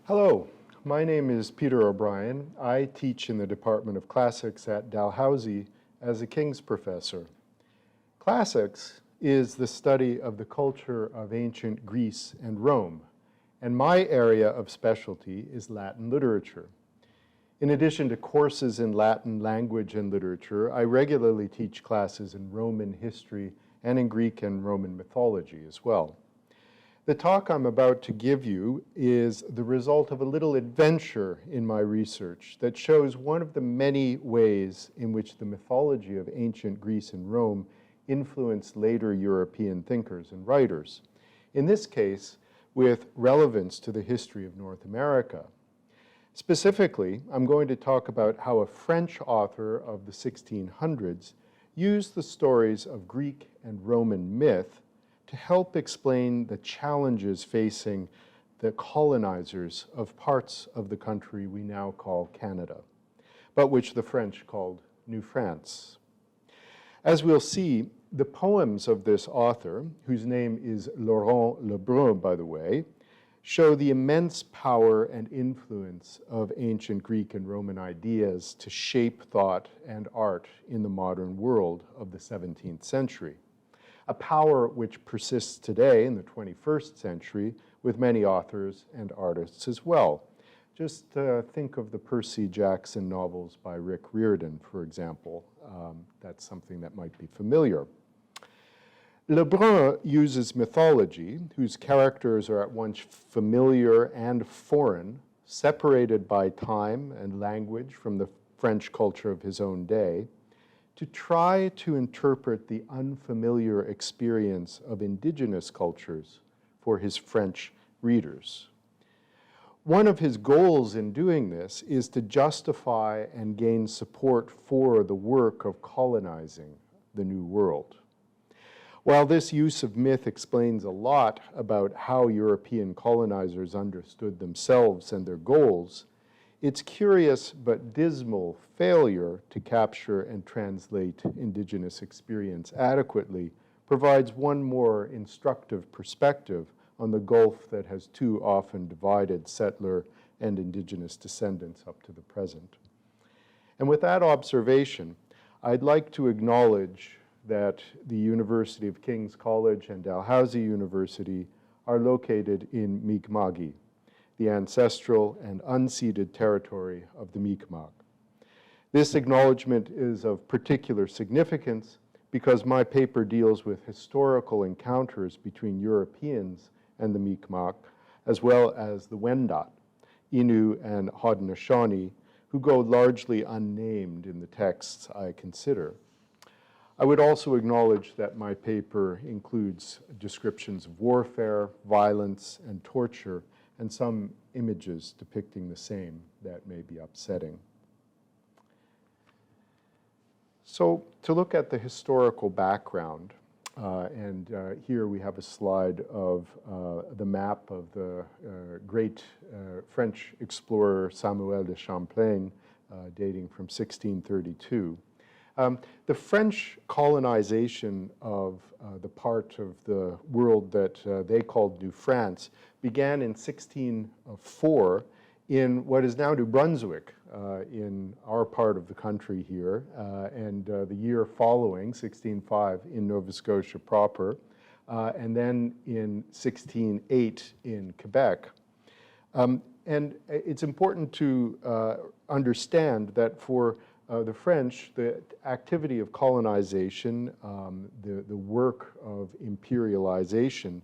Hello, my name is Peter O'Brien. I teach in the Department of Classics at Dalhousie as a King's Professor. Classics is the study of the culture of ancient Greece and Rome, and my area of specialty is Latin literature. In addition to courses in Latin language and literature, I regularly teach classes in Roman history and in Greek and Roman mythology as well. The talk I'm about to give you is the result of a little adventure in my research that shows one of the many ways in which the mythology of ancient Greece and Rome influenced later European thinkers and writers. In this case, with relevance to the history of North America. Specifically, I'm going to talk about how a French author of the 1600s used the stories of Greek and Roman myth to help explain the challenges facing the colonizers of parts of the country we now call Canada, but which the French called New France. As we'll see, the poems of this author, whose name is Laurent Lebrun, by the way, show the immense power and influence of ancient Greek and Roman ideas to shape thought and art in the modern world of the 17th century. A power which persists today in the 21st century with many authors and artists as well. Just think of the Percy Jackson novels by Rick Riordan, for example. That's something that might be familiar. Lebrun uses mythology, whose characters are at once familiar and foreign, separated by time and language from the French culture of his own day, to try to interpret the unfamiliar experience of indigenous cultures for his French readers. One of his goals in doing this is to justify and gain support for the work of colonizing the New World. While this use of myth explains a lot about how European colonizers understood themselves and their goals, its curious but dismal failure to capture and translate indigenous experience adequately provides one more instructive perspective on the gulf that has too often divided settler and indigenous descendants up to the present. And with that observation, I'd like to acknowledge that the University of King's College and Dalhousie University are located in Mi'kma'ki, the ancestral and unceded territory of the Mi'kmaq. This acknowledgement is of particular significance because my paper deals with historical encounters between Europeans and the Mi'kmaq, as well as the Wendat, Innu and Haudenosaunee, who go largely unnamed in the texts I consider. I would also acknowledge that my paper includes descriptions of warfare, violence, and torture, and some images depicting the same that may be upsetting. So to look at the historical background, here we have a slide of the map of the great French explorer Samuel de Champlain, dating from 1632. The French colonization of the part of the world that they called New France began in 1604 in what is now New Brunswick, in our part of the country here, and the year following, 1605, in Nova Scotia proper, and then in 1608 in Quebec. And it's important to understand that for the French, the activity of colonization, the work of imperialization,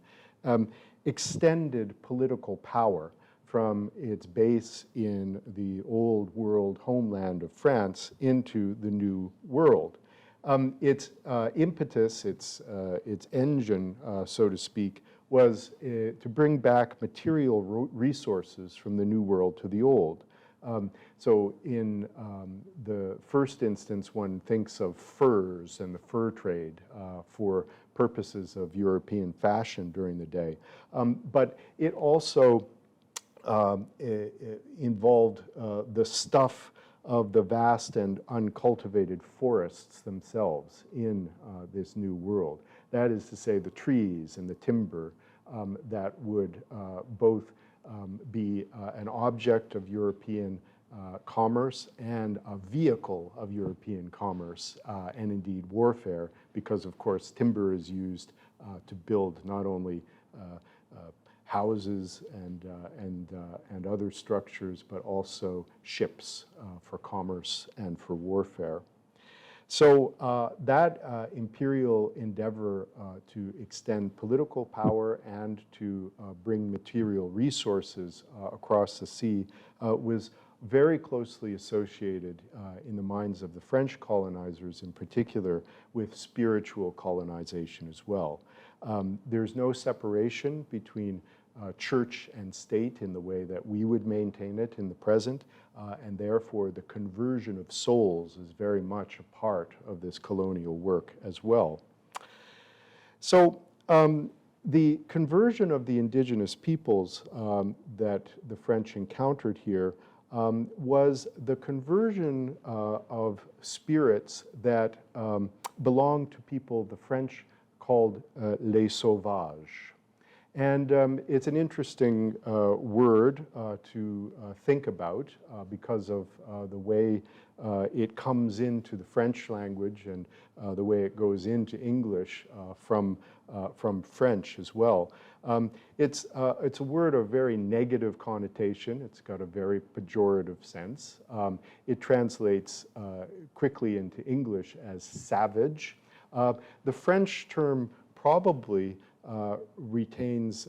extended political power from its base in the old world homeland of France into the New World. Its impetus, its engine, so to speak, was to bring back material resources from the New World to the Old. So in the first instance, one thinks of furs and the fur trade for purposes of European fashion during the day. But it also involved the stuff of the vast and uncultivated forests themselves in this new world. That is to say, the trees and the timber that would both be an object of European commerce and a vehicle of European commerce and indeed warfare, because of course timber is used to build not only houses and other structures, but also ships for commerce and for warfare. So that imperial endeavor to extend political power and to bring material resources across the sea was very closely associated in the minds of the French colonizers in particular with spiritual colonization as well. There's no separation between church and state in the way that we would maintain it in the present, and therefore the conversion of souls is very much a part of this colonial work as well. So the conversion of the indigenous peoples that the French encountered here was the conversion of spirits that belonged to people the French called les sauvages. And it's an interesting word to think about because of the way it comes into the French language and the way it goes into English from French as well. It's a word of very negative connotation. It's got a very pejorative sense. It translates quickly into English as savage. The French term probably retains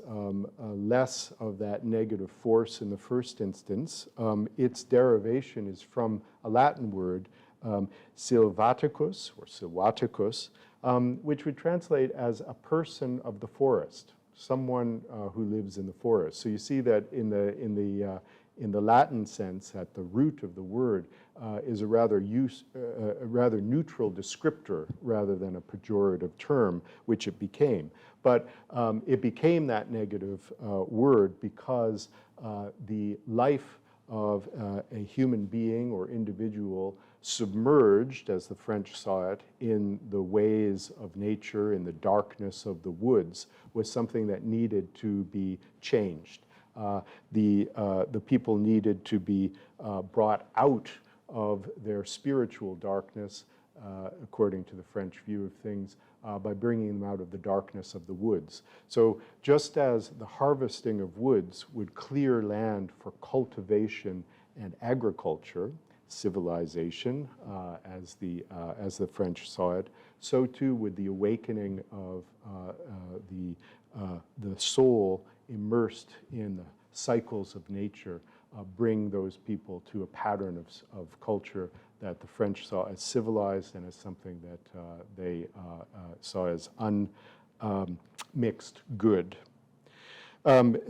less of that negative force in the first instance. Its derivation is from a Latin word, silvaticus, or silvaticus, which would translate as a person of the forest, someone who lives in the forest. So you see that in the Latin sense, at the root of the word, is a rather neutral descriptor rather than a pejorative term, which it became. But it became that negative word because the life of a human being or individual submerged, as the French saw it, in the ways of nature, in the darkness of the woods, was something that needed to be changed. The people needed to be brought out of their spiritual darkness, according to the French view of things, by bringing them out of the darkness of the woods. So just as the harvesting of woods would clear land for cultivation and agriculture, civilization, as the French saw it, so too would the awakening of the soul immersed in the cycles of nature bring those people to a pattern of culture that the French saw as civilized and as something that they saw as unmixed good.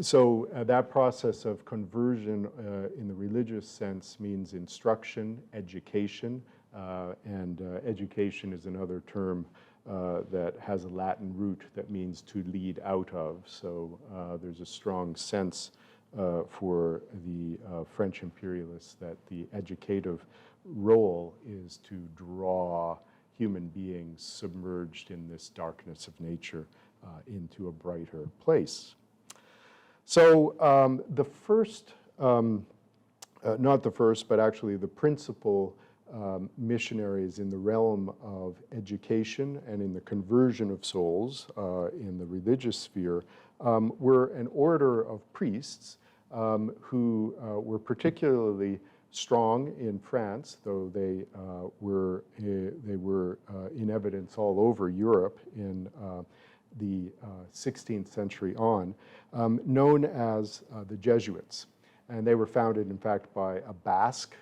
So that process of conversion in the religious sense means instruction, education, and education is another term that has a Latin root that means to lead out of. So there's a strong sense for the French imperialists that the educative role is to draw human beings submerged in this darkness of nature into a brighter place. So the first, not the first, but actually the principal missionaries in the realm of education and in the conversion of souls in the religious sphere were an order of priests who were particularly strong in France, though they were in evidence all over Europe in the 16th century on, known as the Jesuits. And they were founded, in fact, by a Basque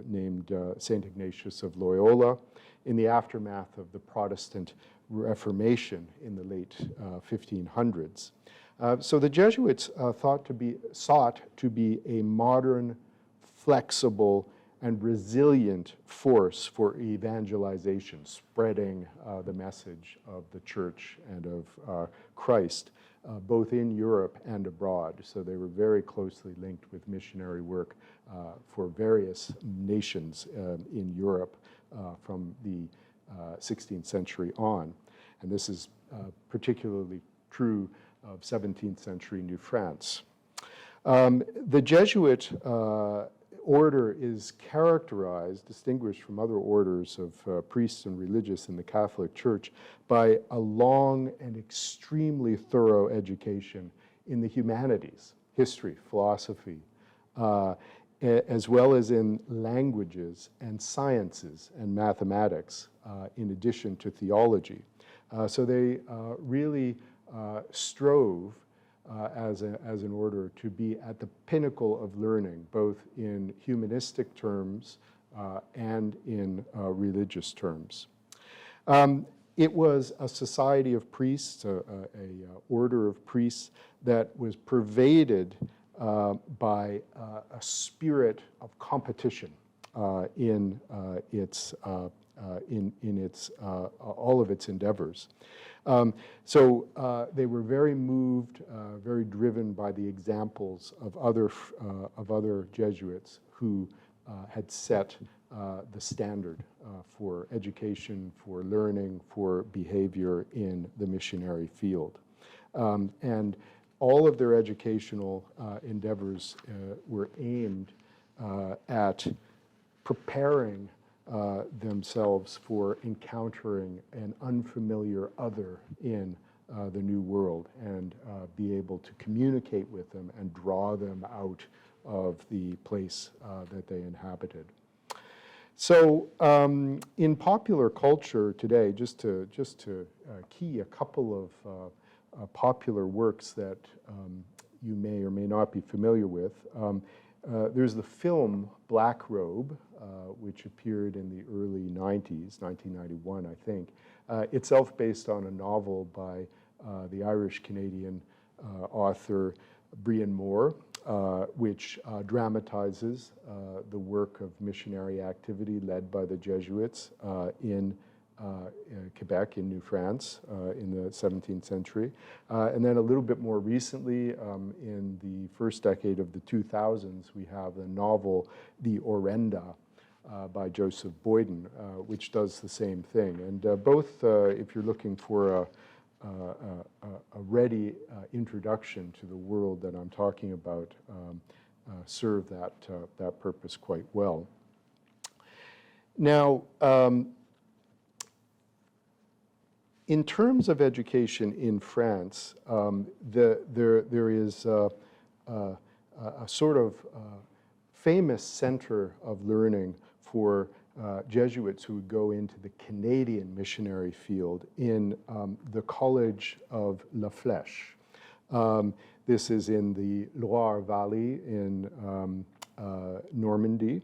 named St. Ignatius of Loyola in the aftermath of the Protestant Reformation in the late 1500s. So the Jesuits sought to be a modern, flexible, and resilient force for evangelization, spreading the message of the church and of Christ, both in Europe and abroad. So they were very closely linked with missionary work for various nations in Europe from the 16th century on. And this is particularly true of 17th century New France. The Jesuit order is characterized, distinguished from other orders of priests and religious in the Catholic Church, by a long and extremely thorough education in the humanities, history, philosophy, as well as in languages and sciences and mathematics, in addition to theology. So they really strove as an order to be at the pinnacle of learning, both in humanistic terms and in religious terms. It was a society of priests, a order of priests that was pervaded by a spirit of competition in all of its endeavors. So they were very moved, very driven by the examples of other Jesuits who had set the standard for education, for learning, for behavior in the missionary field. And all of their educational endeavors were aimed at preparing themselves for encountering an unfamiliar other in the New World and be able to communicate with them and draw them out of the place that they inhabited. So in popular culture today, just to key a couple of popular works that you may or may not be familiar with, there's the film Black Robe, which appeared in the early 90s, 1991, I think, itself based on a novel by the Irish-Canadian author Brian Moore, which dramatizes the work of missionary activity led by the Jesuits in Quebec, in New France, in the 17th century. And then a little bit more recently, in the first decade of the 2000s, we have the novel The Orenda by Joseph Boyden, which does the same thing. And both, if you're looking for a ready introduction to the world that I'm talking about, serve that purpose quite well. Now, in terms of education in France, there is a sort of famous center of learning for Jesuits who would go into the Canadian missionary field in the College of La Flèche. This is in the Loire Valley in Normandy.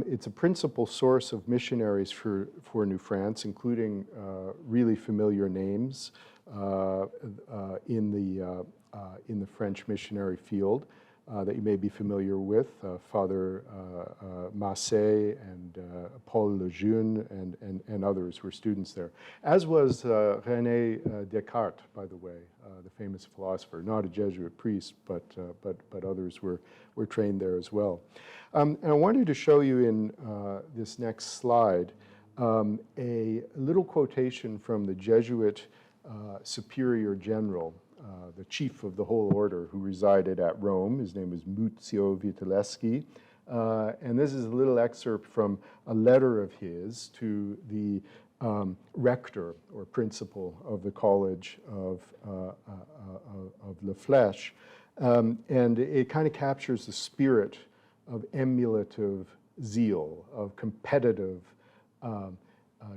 It's a principal source of missionaries for New France, including really familiar names in the French missionary field that you may be familiar with, Father Massé and Paul Lejeune and others were students there, as was René Descartes, by the way, the famous philosopher, not a Jesuit priest, but others were trained there as well. And I wanted to show you in this next slide a little quotation from the Jesuit Superior General, the chief of the whole order, who resided at Rome. His name was Muzio Vitelleschi. And this is a little excerpt from a letter of his to the rector or principal of the College of La Flèche. And it kind of captures the spirit of emulative zeal, of competitive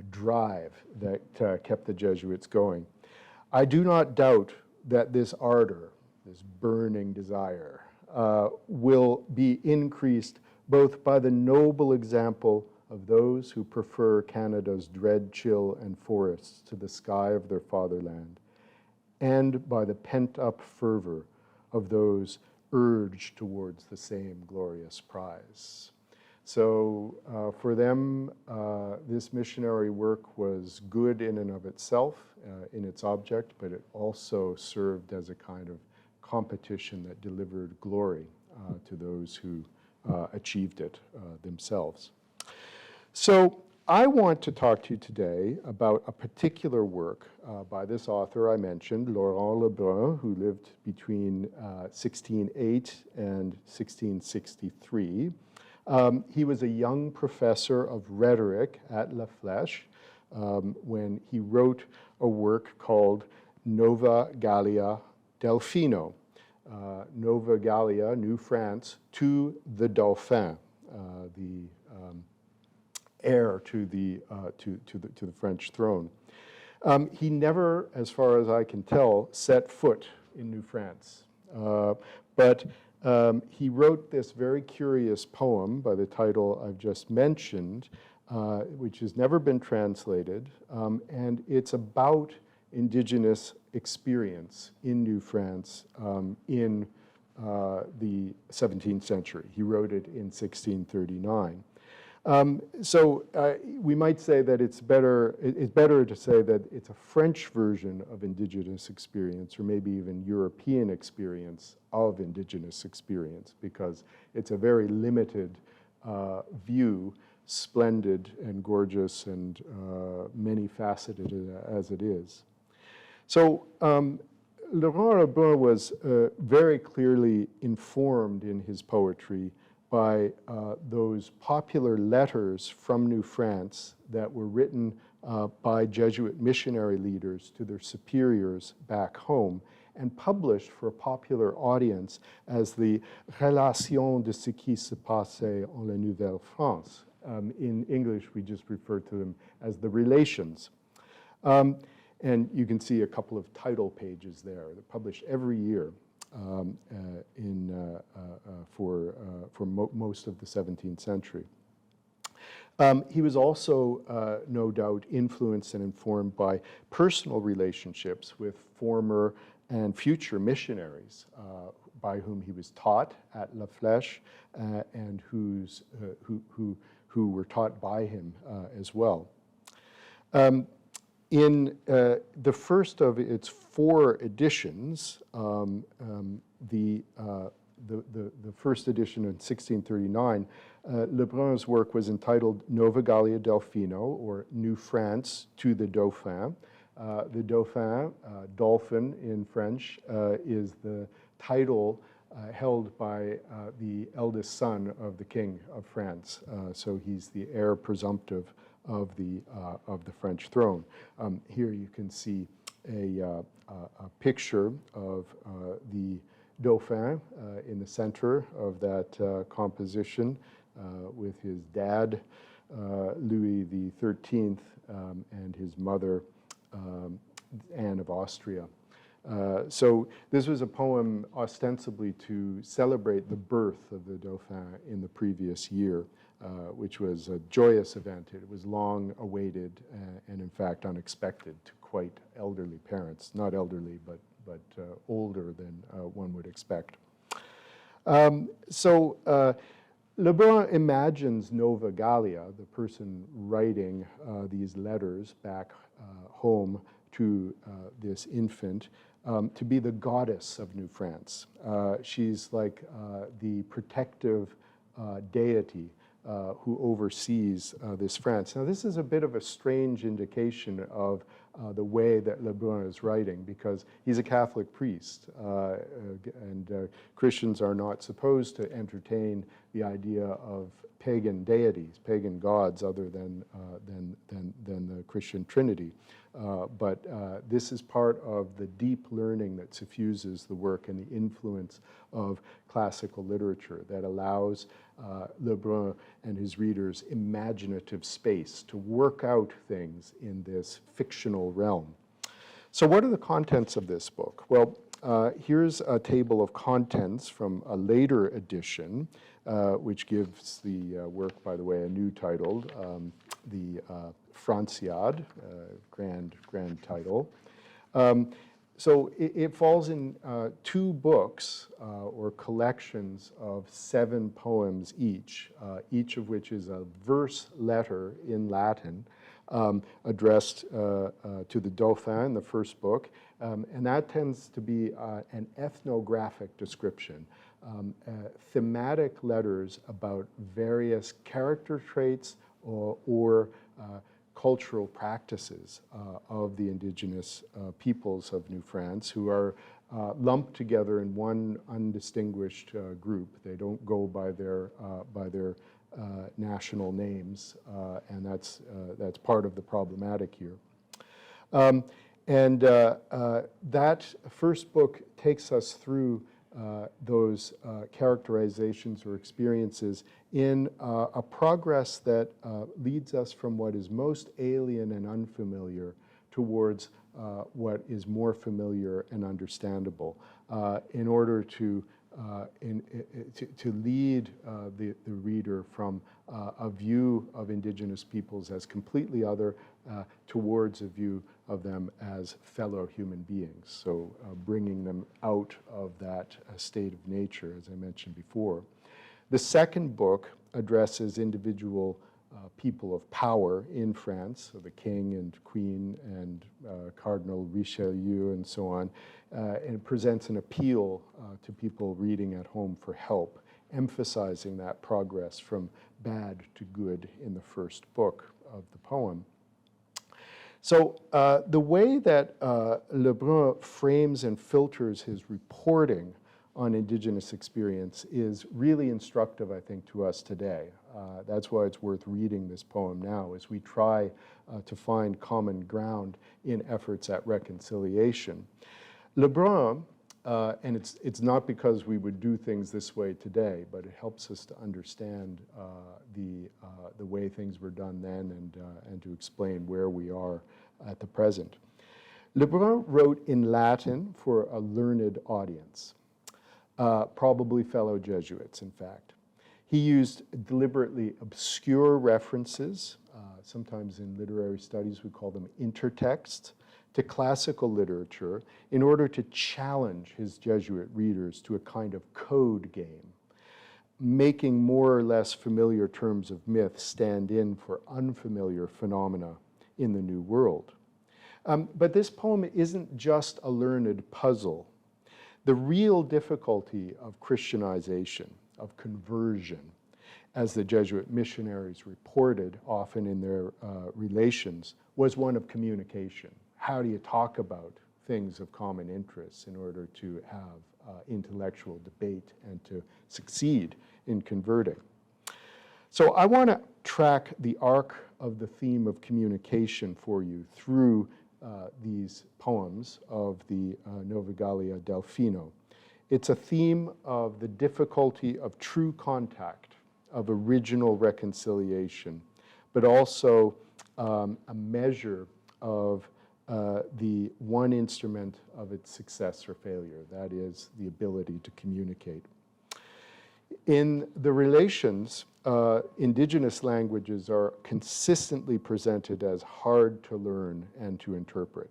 drive that kept the Jesuits going. I do not doubt that this ardor, this burning desire, will be increased both by the noble example of those who prefer Canada's dread chill and forests to the sky of their fatherland, and by the pent-up fervor of those urged towards the same glorious prize. So for them, this missionary work was good in and of itself, in its object, but it also served as a kind of competition that delivered glory to those who achieved it themselves. So I want to talk to you today about a particular work by this author I mentioned, Laurent Lebrun, who lived between 1608 and 1663. He was a young professor of rhetoric at La Flèche when he wrote a work called Nova Gallia Delphino, Nova Gallia, New France, to the Dauphin, the heir to the French throne. He never, as far as I can tell, set foot in New France, but he wrote this very curious poem by the title I've just mentioned, which has never been translated, and it's about indigenous experience in New France in the 17th century. He wrote it in 1639. We might say that it's better to say that it's a French version of indigenous experience, or maybe even European experience of indigenous experience, because it's a very limited view, splendid and gorgeous and many-faceted as it is. So Laurent Lebrun was very clearly informed in his poetry by those popular letters from New France that were written by Jesuit missionary leaders to their superiors back home and published for a popular audience as the Relations de ce qui se passait en la Nouvelle-France. In English, we just refer to them as the Relations. And you can see a couple of title pages there. They're published every year for most of the 17th century. He was also, no doubt, influenced and informed by personal relationships with former and future missionaries by whom he was taught at La Flèche and who were taught by him as well. In the first of its 4 editions, the first edition in 1639, Lebrun's work was entitled Nova Gallia Delphino, or New France to the Dauphin. The Dauphin, Dolphin in French, is the title held by the eldest son of the King of France. So he's the heir presumptive of the French throne. Here you can see a picture of the Dauphin in the center of that composition with his dad, Louis XIII, and his mother, Anne of Austria. So this was a poem ostensibly to celebrate the birth of the Dauphin in the previous year, which was a joyous event. It was long awaited and in fact unexpected to quite elderly parents. Not elderly, but older than one would expect. Lebrun imagines Nova Gallia, the person writing these letters back home to this infant, to be the goddess of New France. She's like the protective deity who oversees this France. Now, this is a bit of a strange indication of the way that Lebrun is writing, because he's a Catholic priest, and Christians are not supposed to entertain the idea of pagan deities, pagan gods, other than the Christian Trinity. But this is part of the deep learning that suffuses the work and the influence of classical literature that allows Lebrun and his readers imaginative space to work out things in this fictional realm. So what are the contents of this book? Well, here's a table of contents from a later edition, which gives the work, by the way, a new title, the Franciade, grand title. So it falls in 2 books or collections of 7 poems each of which is a verse letter in Latin addressed to the Dauphin in the first book, and that tends to be an ethnographic description, thematic letters about various character traits or cultural practices of the indigenous peoples of New France, who are lumped together in one undistinguished group. They don't go by their national names, and that's part of the problematic here. That first book takes us through those characterizations or experiences in a progress that leads us from what is most alien and unfamiliar towards what is more familiar and understandable, in order to lead the reader from a view of indigenous peoples as completely other towards a view of them as fellow human beings. So bringing them out of that state of nature, as I mentioned before. The second book addresses individual people of power in France, so the king and queen and Cardinal Richelieu and so on, and presents an appeal to people reading at home for help, emphasizing that progress from bad to good in the first book of the poem. So the way that Lebrun frames and filters his reporting on indigenous experience is really instructive, I think, to us today. That's why it's worth reading this poem now, as we try to find common ground in efforts at reconciliation. Lebrun, and it's not because we would do things this way today, but it helps us to understand the way things were done then and to explain where we are at the present. Lebrun wrote in Latin for a learned audience, probably fellow Jesuits, in fact. He used deliberately obscure references, sometimes in literary studies we call them intertexts, to classical literature in order to challenge his Jesuit readers to a kind of code game, making more or less familiar terms of myth stand in for unfamiliar phenomena in the New World. But this poem isn't just a learned puzzle. The real difficulty of Christianization, of conversion, as the Jesuit missionaries reported often in their relations, was one of communication. How do you talk about things of common interest in order to have intellectual debate and to succeed in converting? So I want to track the arc of the theme of communication for you through these poems of the Novigalia Delfino. It's a theme of the difficulty of true contact, of original reconciliation, but also a measure of the one instrument of its success or failure, that is the ability to communicate. In the relations, indigenous languages are consistently presented as hard to learn and to interpret.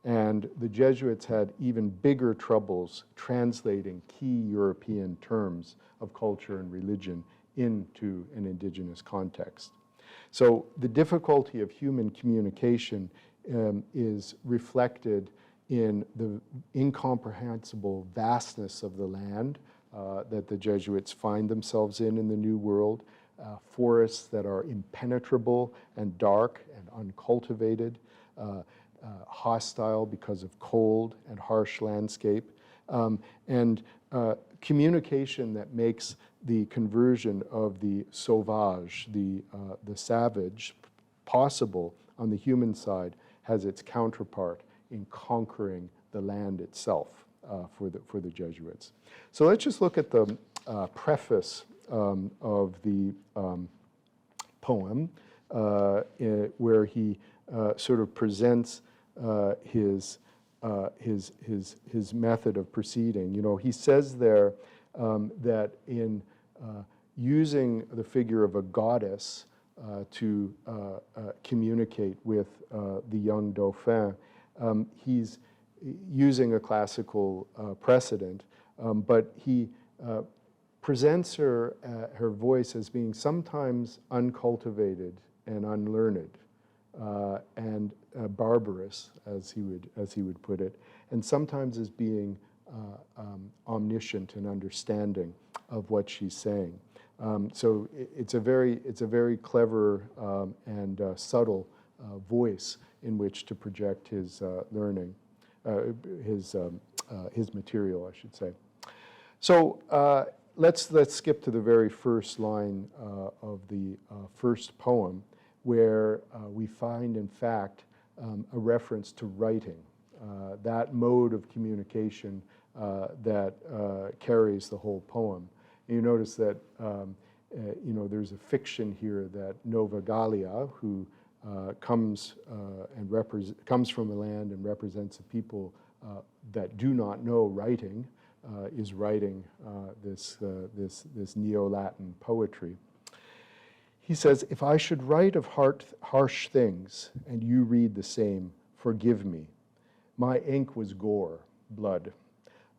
And the Jesuits had even bigger troubles translating key European terms of culture and religion into an indigenous context. So the difficulty of human communication is reflected in the incomprehensible vastness of the land that the Jesuits find themselves in the New World, forests that are impenetrable and dark and uncultivated, hostile because of cold and harsh landscape, and communication that makes the conversion of the sauvage, the savage, possible on the human side, has its counterpart in conquering the land itself for the Jesuits. So let's just look at the preface of the poem, where he sort of presents his method of proceeding. You know, he says there that in using the figure of a goddess to communicate with the young Dauphin, he's using a classical precedent, but he presents her voice as being sometimes uncultivated and unlearned and barbarous, as he would put it, and sometimes as being omniscient and understanding of what she's saying. So it's a very clever and subtle voice in which to project his learning, his material, I should say. So let's skip to the very first line of the first poem, where we find, in fact, a reference to writing, that mode of communication that carries the whole poem. And you notice that there's a fiction here that Nova Gallia, who comes from a land and represents a people that do not know writing, is writing this Neo-Latin poetry. He says, "If I should write of harsh things, and you read the same, forgive me. My ink was gore, blood,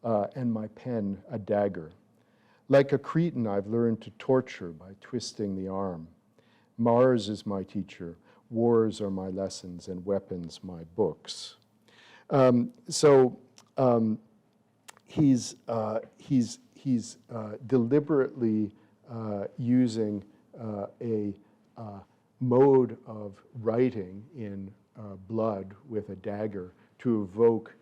and my pen a dagger. Like a Cretan, I've learned to torture by twisting the arm. Mars is my teacher, wars are my lessons, and weapons my books." He's deliberately using a mode of writing in blood with a dagger to evoke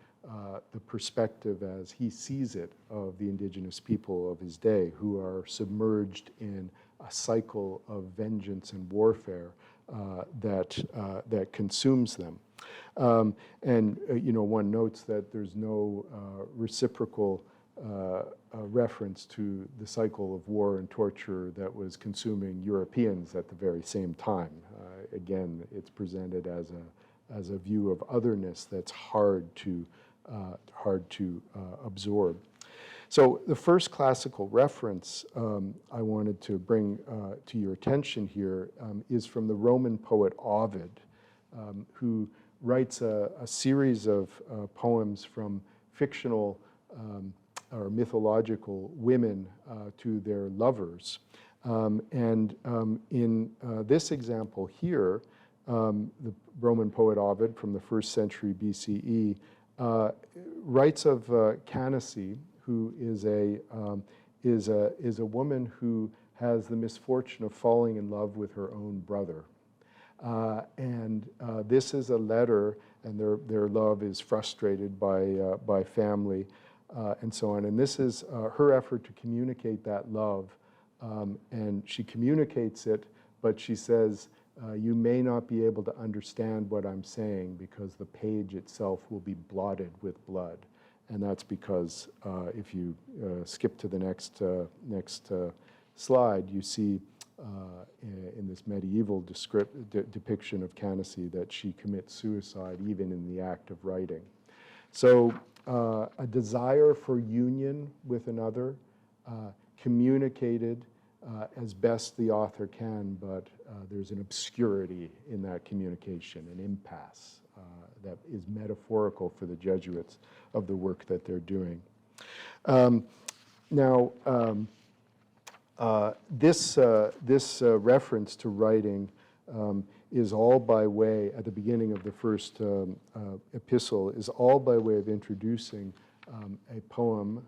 the perspective, as he sees it, of the indigenous people of his day, who are submerged in a cycle of vengeance and warfare that consumes them. One notes that there's no reciprocal reference to the cycle of war and torture that was consuming Europeans at the very same time. Again, it's presented as a view of otherness that's hard to absorb. So the first classical reference I wanted to bring to your attention here is from the Roman poet Ovid, who writes a series of poems from fictional or mythological women to their lovers. In this example here, the Roman poet Ovid from the 1st century BCE writes of Candace, who is a woman who has the misfortune of falling in love with her own brother. This is a letter, and their love is frustrated by family and so on. And this is her effort to communicate that love. And she communicates it, but she says, you may not be able to understand what I'm saying because the page itself will be blotted with blood. And that's because if you skip to the next slide, you see in this medieval depiction of Candace that she commits suicide even in the act of writing. So a desire for union with another, communicated as best the author can, but there's an obscurity in that communication, an impasse that is metaphorical for the Jesuits of the work that they're doing. This reference to writing is all by way, at the beginning of the first epistle, is all by way of introducing a poem,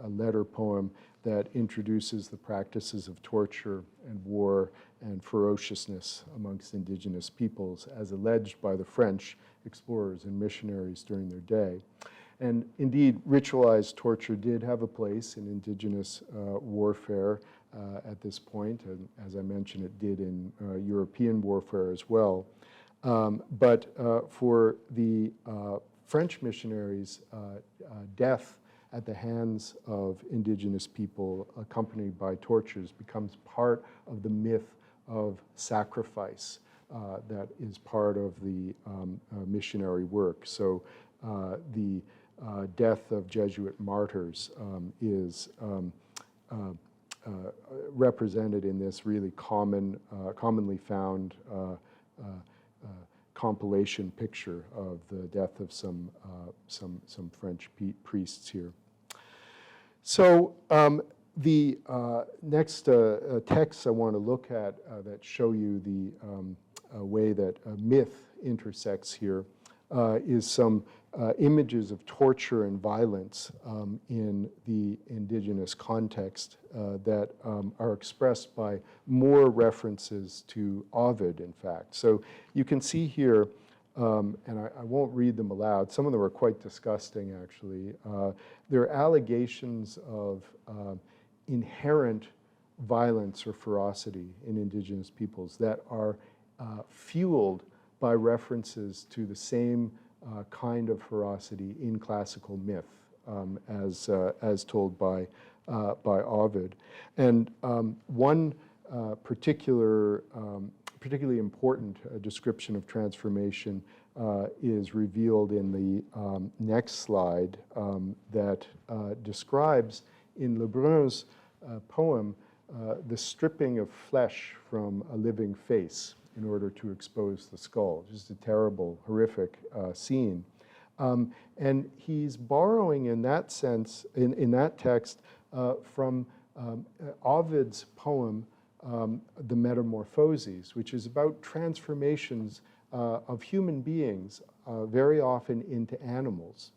a letter poem that introduces the practices of torture and war and ferociousness amongst indigenous peoples as alleged by the French explorers and missionaries during their day. And indeed, ritualized torture did have a place in indigenous warfare at this point, and as I mentioned, it did in European warfare as well. But for the French missionaries, death at the hands of indigenous people accompanied by tortures becomes part of the myth of sacrifice that is part of the missionary work. So the death of Jesuit martyrs is represented in this really commonly found compilation picture of the death of some French priests here. So the next texts I want to look at that show you the way that myth intersects here is some images of torture and violence in the indigenous context that are expressed by more references to Ovid, in fact. So you can see here, and I won't read them aloud, some of them are quite disgusting, actually. There are allegations of inherent violence or ferocity in indigenous peoples that are fueled by references to the same kind of ferocity in classical myth as told by Ovid. And one particularly important description of transformation is revealed in the next slide that describes in Lebrun's poem the stripping of flesh from a living face in order to expose the skull. Just a terrible, horrific scene. And he's borrowing in that sense, in that text, from Ovid's poem, The Metamorphoses, which is about transformations of human beings, very often into animals.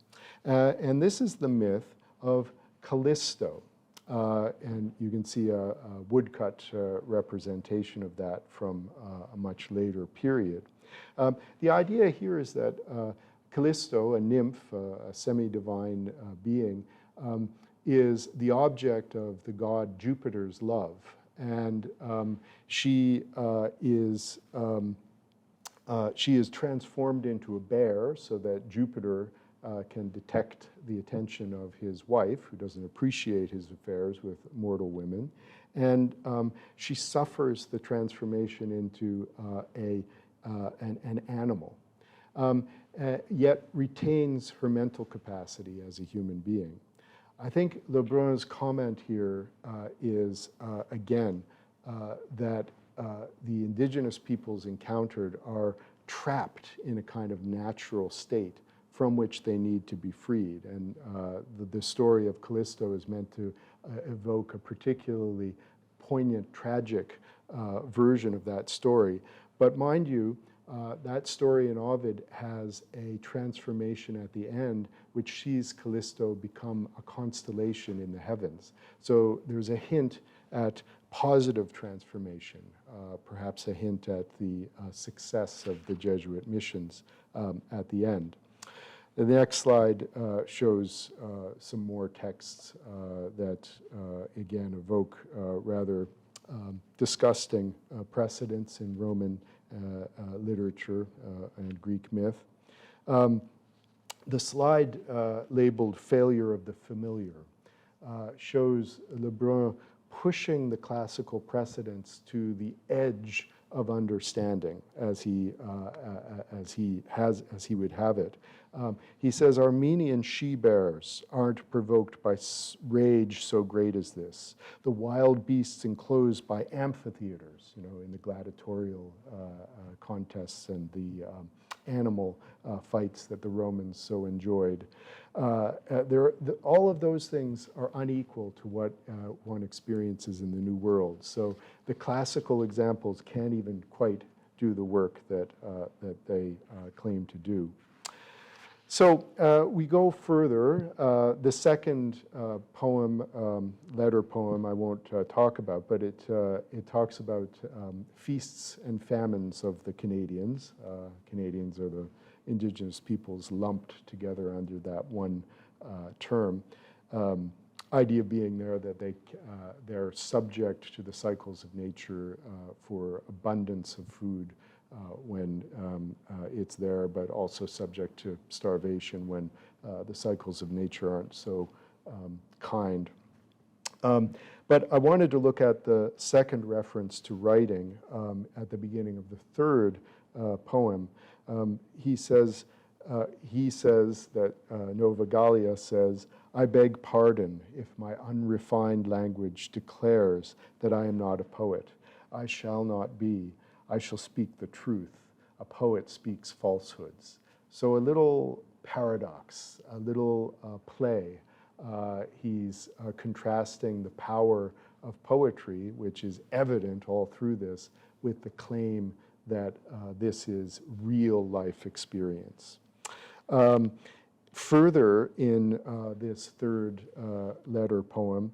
And this is the myth of Callisto. And you can see a woodcut representation of that from a much later period. The idea here is that Callisto, a nymph, a semi-divine being, is the object of the god Jupiter's love. And she is transformed into a bear so that Jupiter can detect the attention of his wife, who doesn't appreciate his affairs with mortal women. And she suffers the transformation into an animal, yet retains her mental capacity as a human being. I think Lebrun's comment here is, again, that the indigenous peoples encountered are trapped in a kind of natural state from which they need to be freed. And the story of Callisto is meant to evoke a particularly poignant, tragic version of that story. But mind you, that story in Ovid has a transformation at the end, which sees Callisto become a constellation in the heavens. So there's a hint at positive transformation, perhaps a hint at the success of the Jesuit missions at the end. The next slide shows some more texts that, again, evoke rather disgusting precedents in Roman literature and Greek myth. The slide labeled Failure of the Familiar shows Lebrun pushing the classical precedents to the edge of understanding as he would have it. He says, Armenian she-bears aren't provoked by rage so great as this. The wild beasts enclosed by amphitheaters, in the gladiatorial contests and the animal fights that the Romans so enjoyed. All of those things are unequal to what one experiences in the New World. So the classical examples can't even quite do the work that they claim to do. So we go further. The second poem, letter poem, I won't talk about, but it talks about feasts and famines of the Canadians. Canadians are the indigenous peoples lumped together under that one term. Idea being there that they're subject to the cycles of nature for abundance of food when it's there, but also subject to starvation when the cycles of nature aren't so kind. But I wanted to look at the second reference to writing at the beginning of the third poem. He says that Nova Gallia says, I beg pardon if my unrefined language declares that I am not a poet. I shall not be. I shall speak the truth. A poet speaks falsehoods. So a little paradox, a little play. He's contrasting the power of poetry, which is evident all through this, with the claim that this is real life experience. Further in this third letter poem,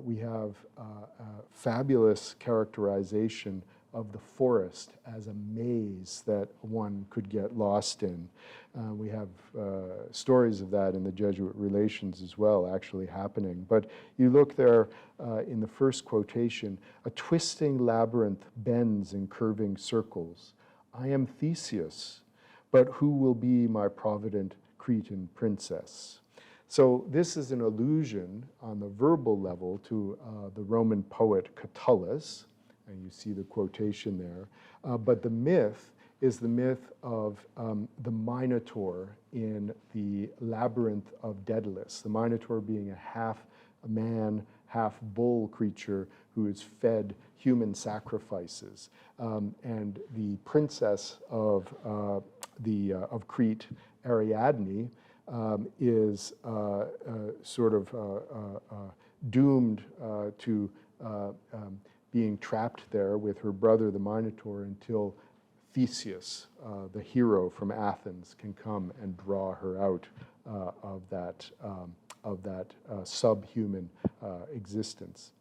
we have a fabulous characterization of the forest as a maze that one could get lost in. We have stories of that in the Jesuit Relations as well, actually happening. But you look there in the first quotation, a twisting labyrinth bends in curving circles. I am Theseus, but who will be my provident Cretan princess? So this is an allusion on the verbal level to the Roman poet Catullus, and you see the quotation there. But the myth is the myth of the Minotaur in the Labyrinth of Daedalus, the Minotaur being a half man, half bull creature who is fed human sacrifices. And the princess of Crete, Ariadne, is sort of doomed to being trapped there with her brother, the Minotaur, until Theseus, the hero from Athens, can come and draw her out of that subhuman existence.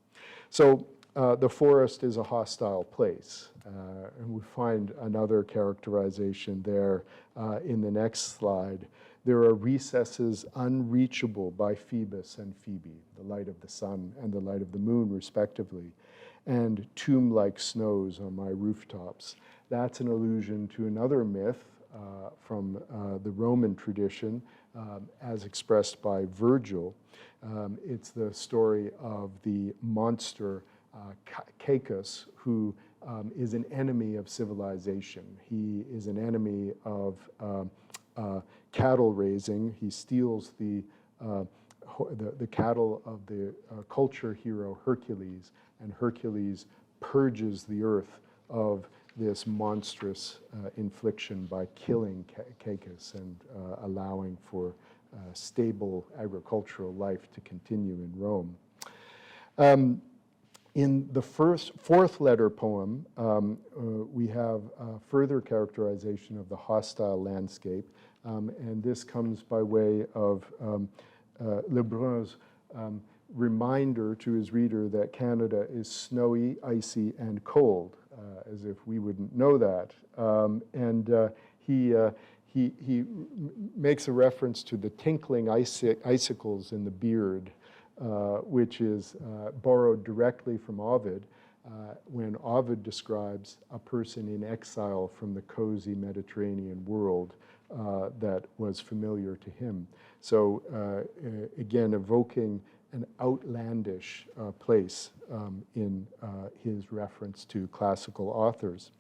So the forest is a hostile place, and we find another characterization there in the next slide. There are recesses unreachable by Phoebus and Phoebe, the light of the sun and the light of the moon, respectively, and tomb-like snows on my rooftops. That's an allusion to another myth from the Roman tradition, as expressed by Virgil. It's the story of the monster Cacus, who is an enemy of civilization. He is an enemy of cattle raising. He steals the cattle of the culture hero Hercules, and Hercules purges the earth of this monstrous infliction by killing Cacus and allowing for stable agricultural life to continue in Rome. In the fourth letter poem, we have a further characterization of the hostile landscape, and this comes by way of Lebrun's reminder to his reader that Canada is snowy, icy, and cold, as if we wouldn't know that. He makes a reference to the tinkling icicles in the beard, which is borrowed directly from Ovid, when Ovid describes a person in exile from the cozy Mediterranean world that was familiar to him. So again, evoking an outlandish place in his reference to classical authors.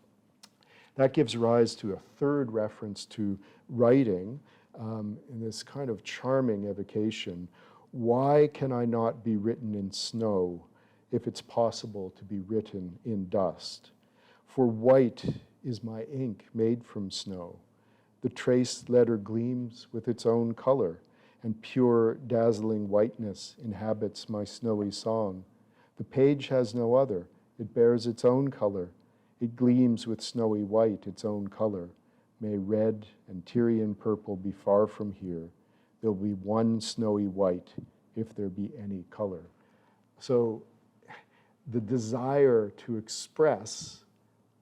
That gives rise to a third reference to writing in this kind of charming evocation. Why can I not be written in snow if it's possible to be written in dust? For white is my ink made from snow. The traced letter gleams with its own color, and pure, dazzling whiteness inhabits my snowy song. The page has no other. It bears its own color. It gleams with snowy white, its own color. May red and Tyrian purple be far from here. There'll be one snowy white, if there be any color. So the desire to express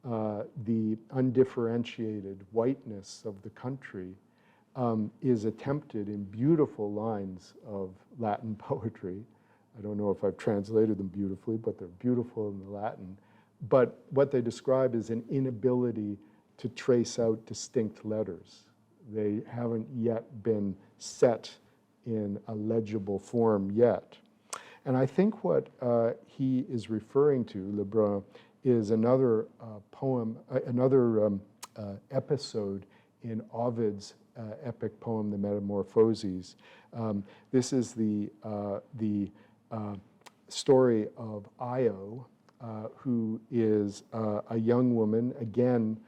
the undifferentiated whiteness of the country is attempted in beautiful lines of Latin poetry. I don't know if I've translated them beautifully, but they're beautiful in the Latin. But what they describe is an inability to trace out distinct letters. They haven't yet been set in a legible form yet. And I think what he is referring to, Lebrun, is another poem, another episode in Ovid's epic poem, The Metamorphoses. This is the story of Io, who is a young woman, again,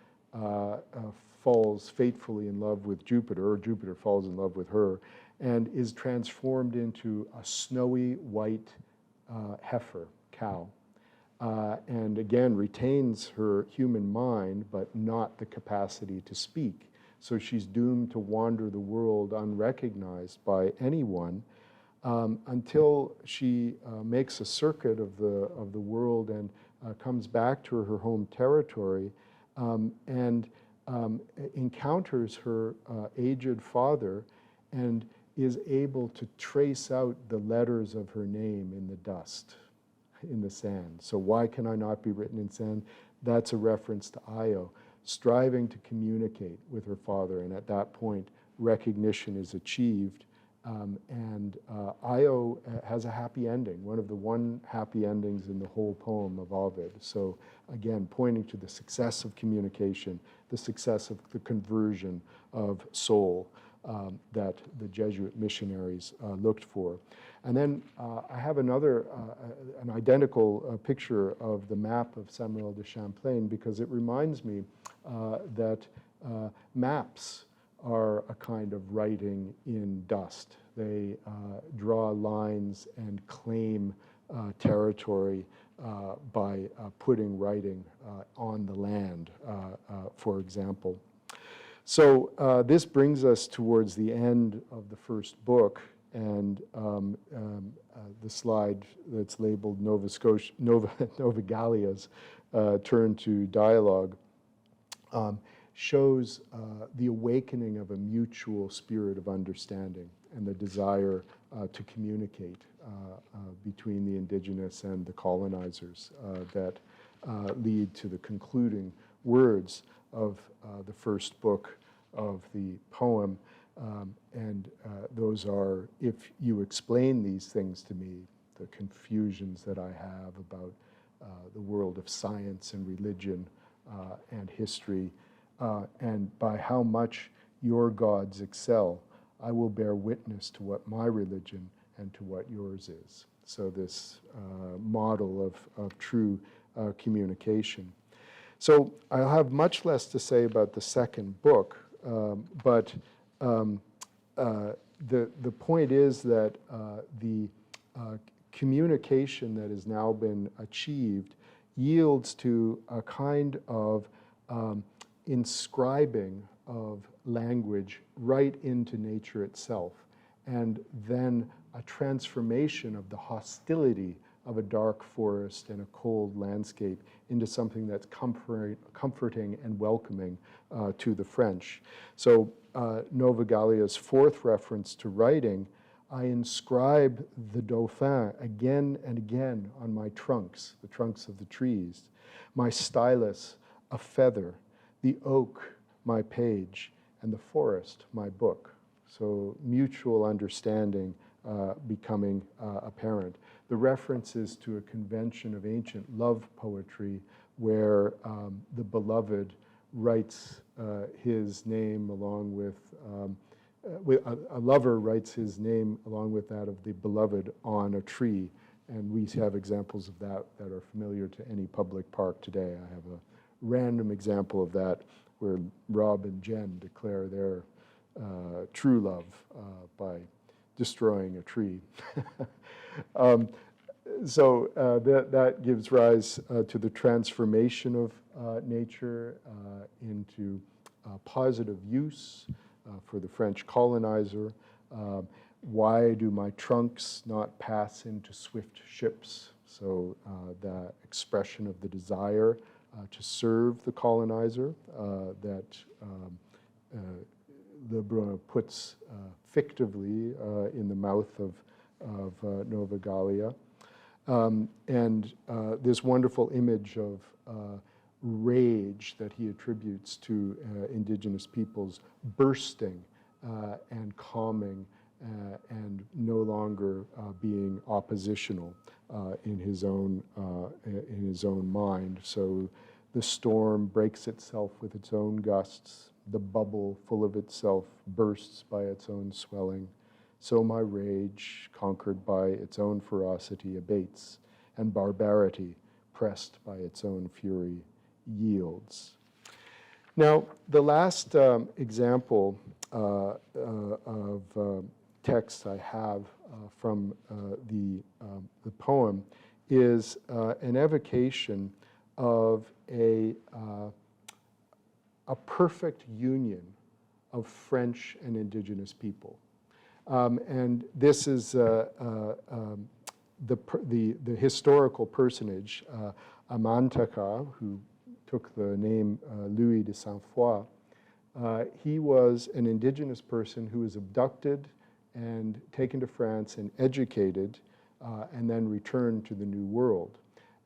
falls fatefully in love with Jupiter, or Jupiter falls in love with her, and is transformed into a snowy white heifer, cow. And again, retains her human mind, but not the capacity to speak. so she's doomed to wander the world unrecognized by anyone until she makes a circuit of the world and comes back to her home territory and encounters her aged father and is able to trace out the letters of her name in the dust, in the sand. So why can I not be written in sand? That's a reference to Io, striving to communicate with her father, and at that point, recognition is achieved. And Io has a happy ending, one of the one happy endings in the whole poem of Ovid. So again, pointing to the success of communication, the success of the conversion of soul that the Jesuit missionaries looked for. And then I have another, an identical picture of the map of Samuel de Champlain, because it reminds me that maps are a kind of writing in dust. They draw lines and claim territory by putting writing on the land, for example. So this brings us towards the end of the first book, and the slide that's labeled Nova Gallia's turn to dialogue shows the awakening of a mutual spirit of understanding and the desire to communicate between the indigenous and the colonizers that lead to the concluding words of the first book of the poem. And those are, if you explain these things to me, the confusions that I have about the world of science and religion and history, and by how much your gods excel, I will bear witness to what my religion and to what yours is. So this model of true communication. So I'll have much less to say about the second book, but the point is that the communication that has now been achieved yields to a kind of inscribing of language right into nature itself, and then a transformation of the hostility of a dark forest and a cold landscape into something that's comforting and welcoming to the French. So Nova Gallia's fourth reference to writing, I inscribe the Dauphin again and again on my trunks, the trunks of the trees, my stylus, a feather, the oak, my page, and the forest, my book. So mutual understanding becoming apparent. The references to a convention of ancient love poetry where the beloved writes his name along with, a lover writes his name along with that of the beloved on a tree. And we have examples of that that are familiar to any public park today. I have a random example of that where Rob and Jen declare their true love by destroying a tree. So that gives rise to the transformation of nature into positive use for the French colonizer. Why do my trunks not pass into swift ships? So the expression of the desire to serve the colonizer that Lebrun puts fictively in the mouth of Nova Gallia. And this wonderful image of rage that he attributes to indigenous peoples bursting and calming and no longer being oppositional in his own mind. So the storm breaks itself with its own gusts. The bubble full of itself bursts by its own swelling. So my rage, conquered by its own ferocity, abates, and barbarity, pressed by its own fury, yields. Now, the last example of text I have from the poem is an evocation of a perfect union of French and indigenous people. And this is the historical personage, Amantaka, who took the name Louis de Saint-Foy. He was an indigenous person who was abducted and taken to France and educated and then returned to the New World.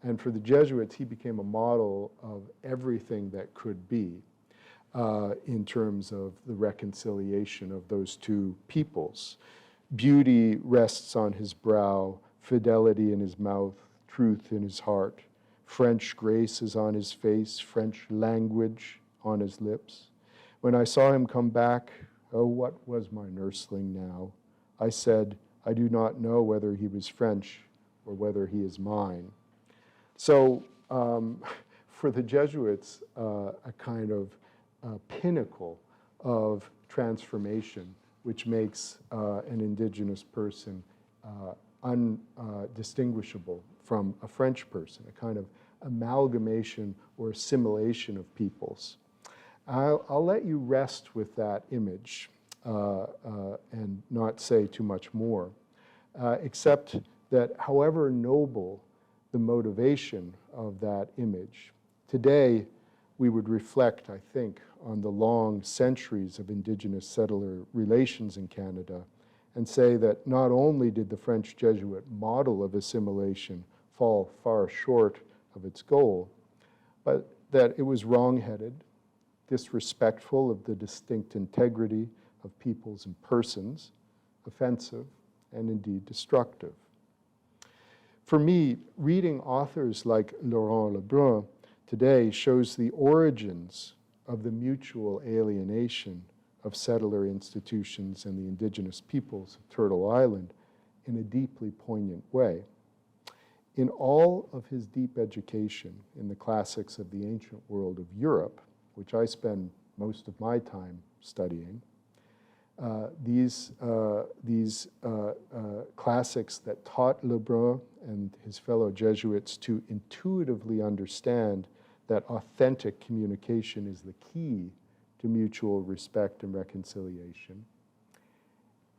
And for the Jesuits, he became a model of everything that could be in terms of the reconciliation of those two peoples. Beauty rests on his brow, fidelity in his mouth, truth in his heart. French grace is on his face, French language on his lips. When I saw him come back, oh, what was my nursling now? I said, I do not know whether he was French or whether he is mine. So for the Jesuits, a kind of pinnacle of transformation, which makes an indigenous person undistinguishable from a French person, a kind of amalgamation or assimilation of peoples. I'll let you rest with that image and not say too much more, except that however noble the motivation of that image, today we would reflect, I think, on the long centuries of indigenous settler relations in Canada and say that not only did the French Jesuit model of assimilation fall far short of its goal, but that it was wrong-headed, disrespectful of the distinct integrity of peoples and persons, offensive, and indeed destructive. For me, reading authors like Laurent Lebrun today shows the origins of the mutual alienation of settler institutions and the indigenous peoples of Turtle Island in a deeply poignant way. In all of his deep education in the classics of the ancient world of Europe, which I spend most of my time studying, these classics that taught Lebrun and his fellow Jesuits to intuitively understand that authentic communication is the key to mutual respect and reconciliation.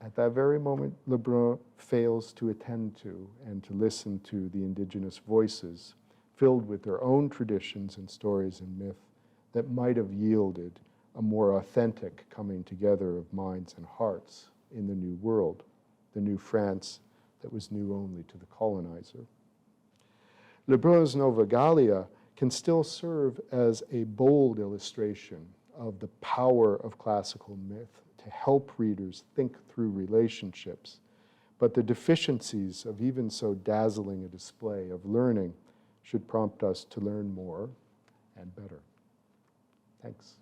At that very moment, Lebrun fails to attend to and to listen to the indigenous voices filled with their own traditions and stories and myth that might have yielded a more authentic coming together of minds and hearts in the New World, the new France that was new only to the colonizer. Lebrun's Nova Gallia can still serve as a bold illustration of the power of classical myth to help readers think through relationships, but the deficiencies of even so dazzling a display of learning should prompt us to learn more and better. Thanks.